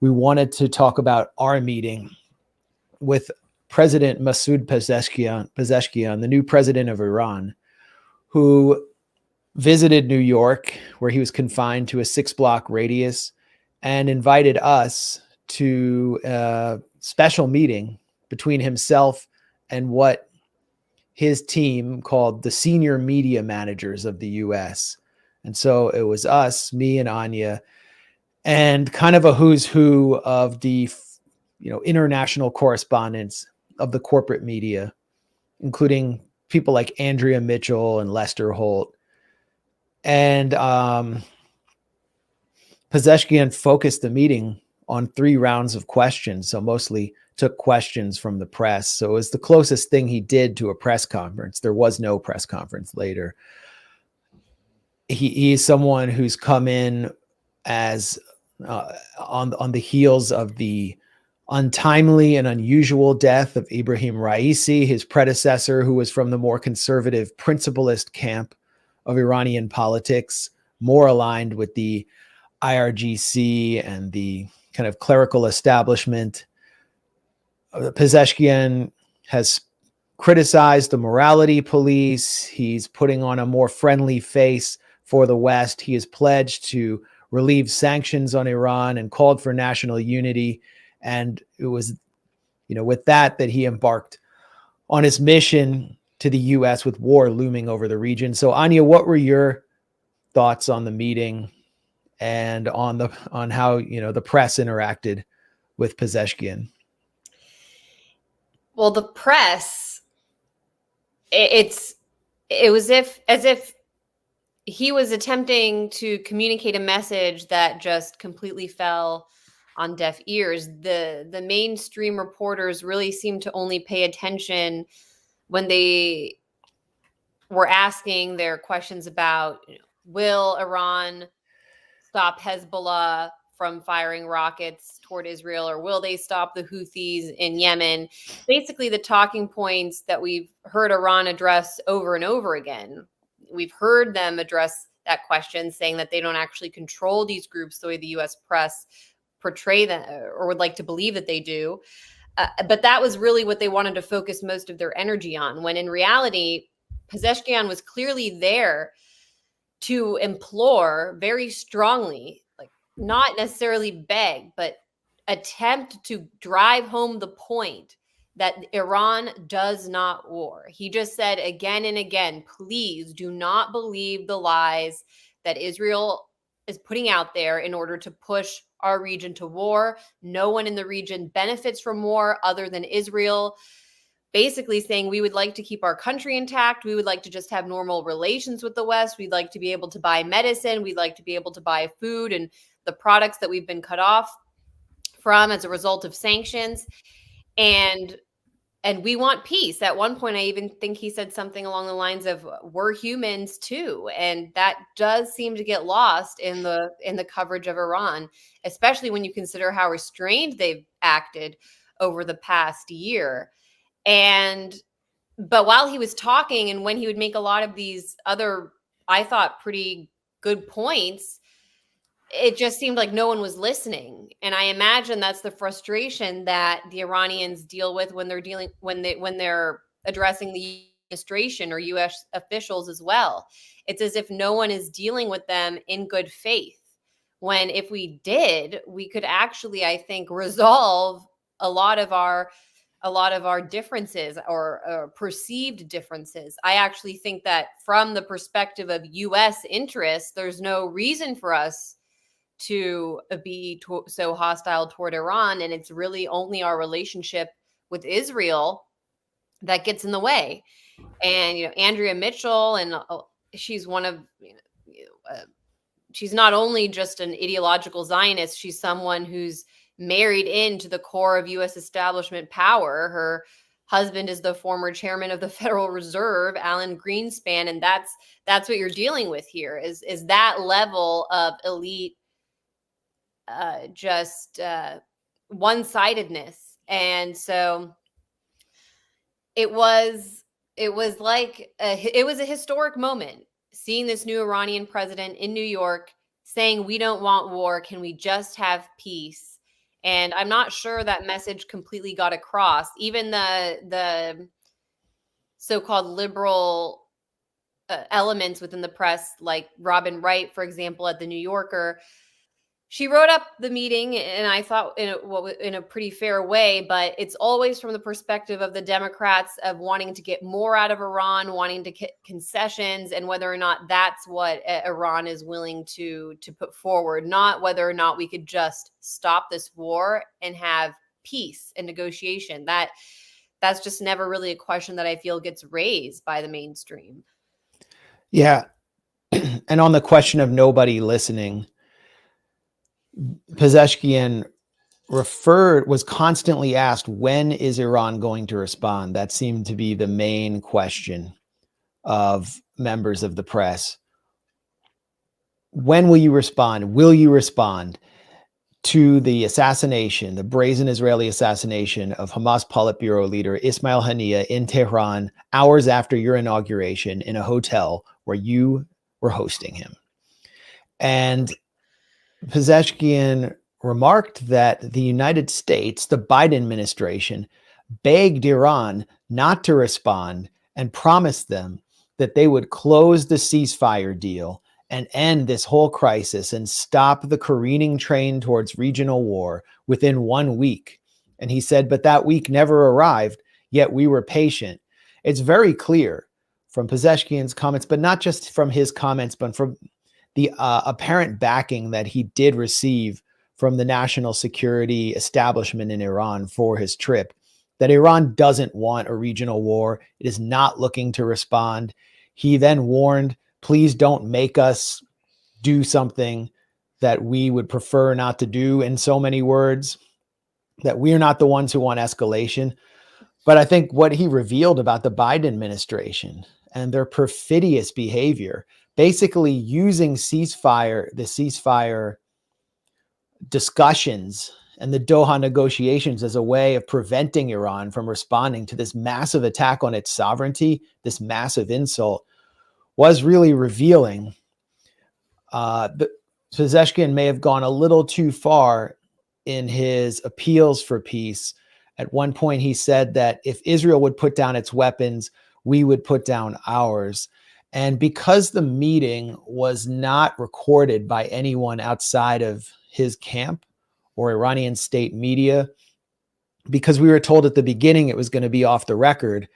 we wanted to talk about our meeting with President Masoud Pezeshkian, the new president of Iran, who visited New York, where he was confined to a 6-block radius, and invited us to a special meeting between himself and what his team called the senior media managers of the US. And so it was us, me and Anya, and kind of a who's who of the international correspondents of the corporate media, including people like Andrea Mitchell and Lester Holt. And Pezeshkian focused the meeting on 3 rounds of questions, so mostly took questions from the press. So it was the closest thing he did to a press conference. There was no press conference later. He is someone who's come in as on the heels of the untimely and unusual death of Ibrahim Raisi, his predecessor, who was from the more conservative principalist camp of Iranian politics, more aligned with the IRGC and the kind of clerical establishment. Pezeshkian has criticized the morality police. He's putting on a more friendly face for the West. He has pledged to relieve sanctions on Iran and called for national unity. And it was, with that he embarked on his mission to the U.S. with war looming over the region. So, Anya, what were your thoughts on the meeting and on how the press interacted with Pezeshkian? Well, the press, it was as if he was attempting to communicate a message that just completely fell on deaf ears. The mainstream reporters really seemed to only pay attention when they were asking their questions about, will Iran stop Hezbollah from firing rockets toward Israel, or will they stop the Houthis in Yemen? Basically, the talking points that we've heard Iran address over and over again. We've heard them address that question, saying that they don't actually control these groups the way the U.S. press portray them or would like to believe that they do. But that was really what they wanted to focus most of their energy on, when in reality, Pezeshkian was clearly there to implore very strongly, like not necessarily beg, but attempt to drive home the point that Iran does not war. He just said again and again, please do not believe the lies that Israel is putting out there in order to push our region to war. No one in the region benefits from war other than Israel. Basically saying we would like to keep our country intact. We would like to just have normal relations with the West. We'd like to be able to buy medicine. We'd like to be able to buy food and the products that we've been cut off from as a result of sanctions. And we want peace. At one point, I even think he said something along the lines of, we're humans too. And that does seem to get lost in the coverage of Iran, especially when you consider how restrained they've acted over the past year. But while he was talking and when he would make a lot of these other, I thought, pretty good points, it just seemed like no one was listening. And I imagine that's the frustration that the Iranians deal with when they're addressing the administration or US officials as well. It's as if no one is dealing with them in good faith. When if we did, we could actually, I think, resolve a lot of our differences or perceived differences. I actually think that from the perspective of US interests, there's no reason for us to be so hostile toward Iran. And it's really only our relationship with Israel that gets in the way. And, Andrea Mitchell, and she's one of, she's not only just an ideological Zionist, she's someone who's married into the core of U.S. establishment power. Her husband is the former chairman of the Federal Reserve, Alan Greenspan. And that's what you're dealing with here is that level of elite one-sidedness. And so it was a historic moment seeing this new Iranian president in New York saying, we don't want war. Can we just have peace? And I'm not sure that message completely got across. Even the so-called liberal elements within the press, like Robin Wright, for example, at the New Yorker, she wrote up the meeting, and I thought in a pretty fair way, but it's always from the perspective of the Democrats of wanting to get more out of Iran, wanting to get concessions, and whether or not that's what Iran is willing to put forward, not whether or not we could just stop this war and have peace and negotiation. That's just never really a question that I feel gets raised by the mainstream. Yeah. And on the question of nobody listening, Pezeshkian was constantly asked, when is Iran going to respond? That seemed to be the main question of members of the press. When will you respond? Will you respond to the assassination, the brazen Israeli assassination of Hamas Politburo leader Ismail Haniyeh in Tehran hours after your inauguration in a hotel where you were hosting him? And Pezeshkian remarked that the United States, the Biden administration, begged Iran not to respond and promised them that they would close the ceasefire deal and end this whole crisis and stop the careening train towards regional war within 1 week. And he said, but that week never arrived, yet we were patient. It's very clear from Pezeshkian's comments, but not just from his comments, but from the apparent backing that he did receive from the national security establishment in Iran for his trip, that Iran doesn't want a regional war. It is not looking to respond. He then warned, please don't make us do something that we would prefer not to do, in so many words, that we're not the ones who want escalation. But I think what he revealed about the Biden administration and their perfidious behavior, basically using the ceasefire discussions and the Doha negotiations as a way of preventing Iran from responding to this massive attack on its sovereignty, this massive insult, was really revealing. Pezeshkian may have gone a little too far in his appeals for peace. At one point, he said that if Israel would put down its weapons, we would put down ours. And because the meeting was not recorded by anyone outside of his camp or Iranian state media, because we were told at the beginning it was going to be off the record,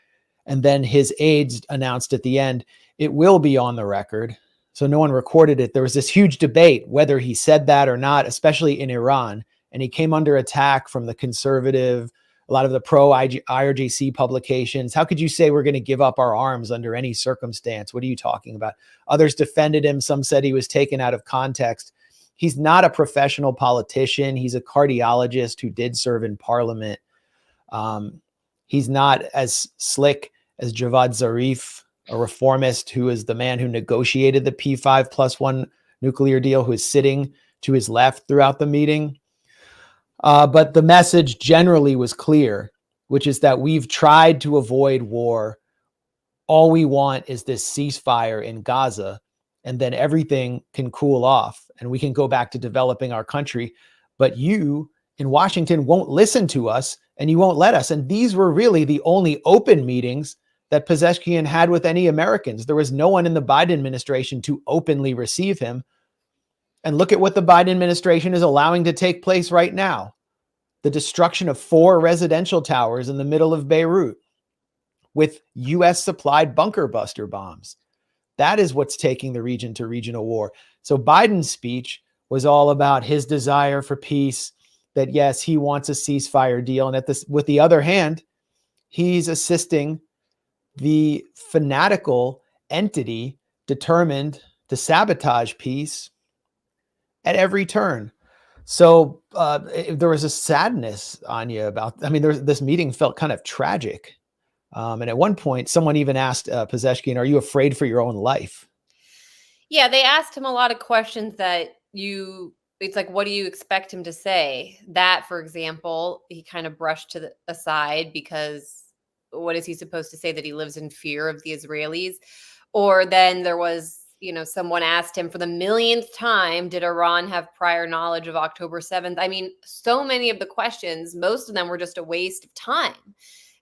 and then his aides announced at the end, it will be on the record. So no one recorded it. There was this huge debate whether he said that or not, especially in Iran. And he came under attack from the conservative, a lot of the pro-IRGC publications. How could you say we're going to give up our arms under any circumstance? What are you talking about? Others defended him. Some said he was taken out of context. He's not a professional politician. He's a cardiologist who did serve in parliament. He's not as slick as Javad Zarif, a reformist who is the man who negotiated the P5+1 nuclear deal, who is sitting to his left throughout the meeting. But the message generally was clear, which is that we've tried to avoid war. All we want is this ceasefire in Gaza, and then everything can cool off and we can go back to developing our country. But you in Washington won't listen to us and you won't let us. And these were really the only open meetings that Pezeshkian had with any Americans. There was no one in the Biden administration to openly receive him. And look at what the Biden administration is allowing to take place right now. The destruction of 4 residential towers in the middle of Beirut with US supplied bunker buster bombs. That is what's taking the region to regional war. So Biden's speech was all about his desire for peace, that yes, he wants a ceasefire deal. And with the other hand, he's assisting the fanatical entity determined to sabotage peace at every turn. So there was a sadness, Anya, about, this meeting felt kind of tragic. And at one point, someone even asked Pezeshkian, are you afraid for your own life? Yeah, they asked him a lot of questions that it's like, what do you expect him to say? That, for example, he kind of brushed to the aside, because what is he supposed to say, that he lives in fear of the Israelis? Or then there was someone asked him for the millionth time, did Iran have prior knowledge of October 7th? I mean, so many of the questions, most of them were just a waste of time,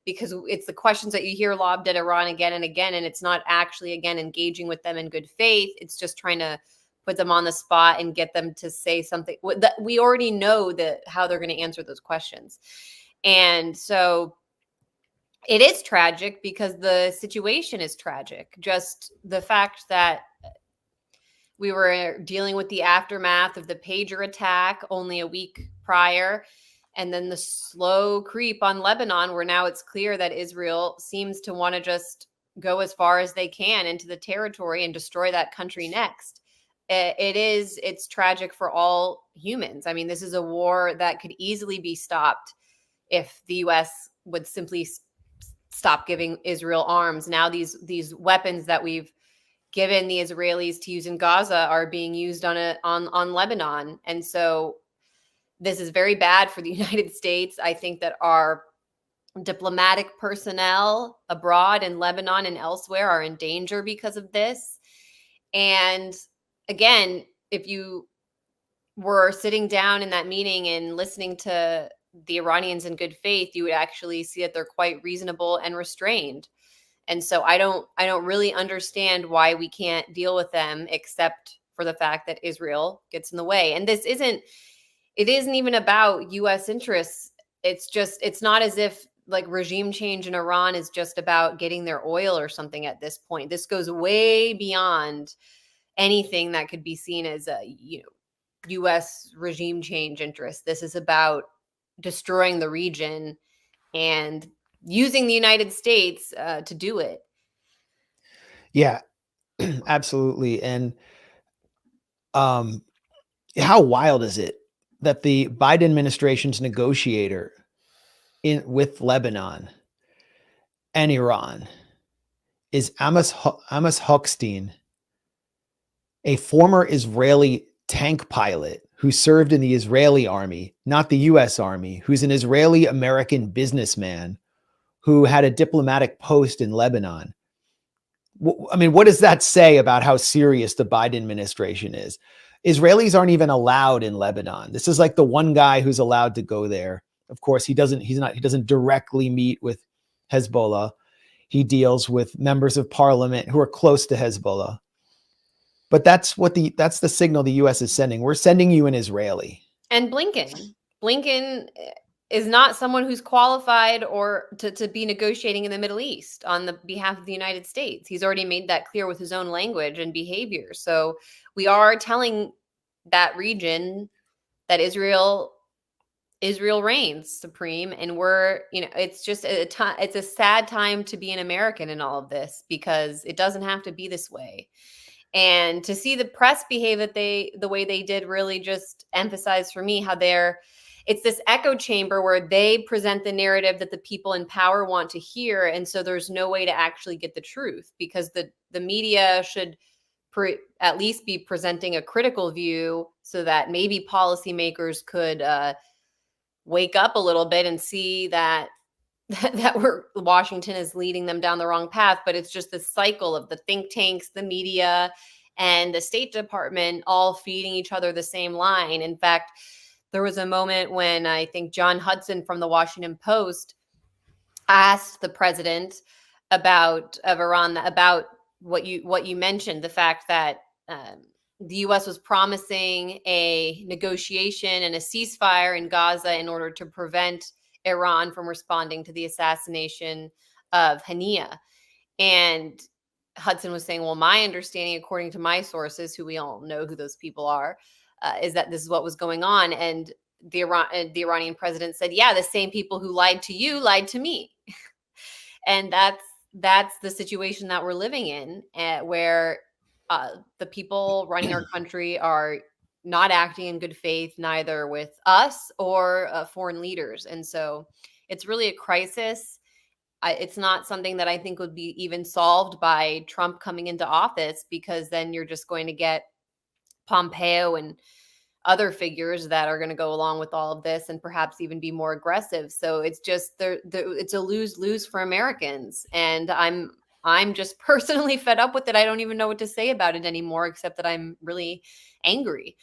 because it's the questions that you hear lobbed at Iran again and again, and it's not actually, again, engaging with them in good faith. It's just trying to put them on the spot and get them to say something that we already know how they're going to answer those questions. And so it is tragic because the situation is tragic. Just the fact that we were dealing with the aftermath of the pager attack only a week prior, and then the slow creep on Lebanon, where now it's clear that Israel seems to want to just go as far as they can into the territory and destroy that country next. It's tragic for all humans. I mean, this is a war that could easily be stopped if the U.S. would simply stop giving Israel arms. Now these weapons that we've given the Israelis to use in Gaza are being used on Lebanon. And so this is very bad for the United States. I think that our diplomatic personnel abroad in Lebanon and elsewhere are in danger because of this. And again, if you were sitting down in that meeting and listening to the Iranians in good faith, you would actually see that they're quite reasonable and restrained. And so I don't really understand why we can't deal with them, except for the fact that Israel gets in the way. And it isn't even about US interests. It's not as if like regime change in Iran is just about getting their oil or something at this point. This goes way beyond anything that could be seen as a, US regime change interest. This is about destroying the region and using the United States to do it. Yeah, absolutely. And how wild is it that the Biden administration's negotiator with Lebanon and Iran is Amos Hochstein, a former Israeli tank pilot who served in the Israeli army, not the US Army, who's an Israeli-American businessman who had a diplomatic post in Lebanon. I mean, what does that say about how serious the Biden administration is? Israelis aren't even allowed in Lebanon. This is like the one guy who's allowed to go there. Of course, he doesn't directly meet with Hezbollah. He deals with members of parliament who are close to Hezbollah. But that's the signal the US is sending. We're sending you an Israeli. And Blinken is not someone who's qualified or to be negotiating in the Middle East on the behalf of the United States. He's already made that clear with his own language and behavior. So we are telling that region that Israel reigns supreme, and we're, it's just it's a sad time to be an American in all of this, because it doesn't have to be this way. And to see the press behave the way they did really just emphasized for me how it's this echo chamber where they present the narrative that the people in power want to hear. And so there's no way to actually get the truth, because the media should at least be presenting a critical view so that maybe policymakers could wake up a little bit and see that Washington is leading them down the wrong path. But it's just the cycle of the think tanks, the media, and the State Department all feeding each other the same line. In fact, there was a moment when I think John Hudson from the Washington Post asked the president of Iran about what you mentioned, the fact that the U.S. was promising a negotiation and a ceasefire in Gaza in order to prevent Iran from responding to the assassination of Anya. And Hudson was saying, well, my understanding, according to my sources, who we all know who those people are, is that this is what was going on. And the Iranian president said, yeah, the same people who lied to you lied to me. And that's the situation that we're living in, where the people running our country are not acting in good faith, neither with us or foreign leaders. And so it's really a crisis. It's not something that I think would be even solved by Trump coming into office, because then you're just going to get Pompeo and other figures that are going to go along with all of this and perhaps even be more aggressive. So it's just it's a lose-lose for Americans. And I'm I'm just personally fed up with it. I don't even know what to say about it anymore, except that I'm really angry.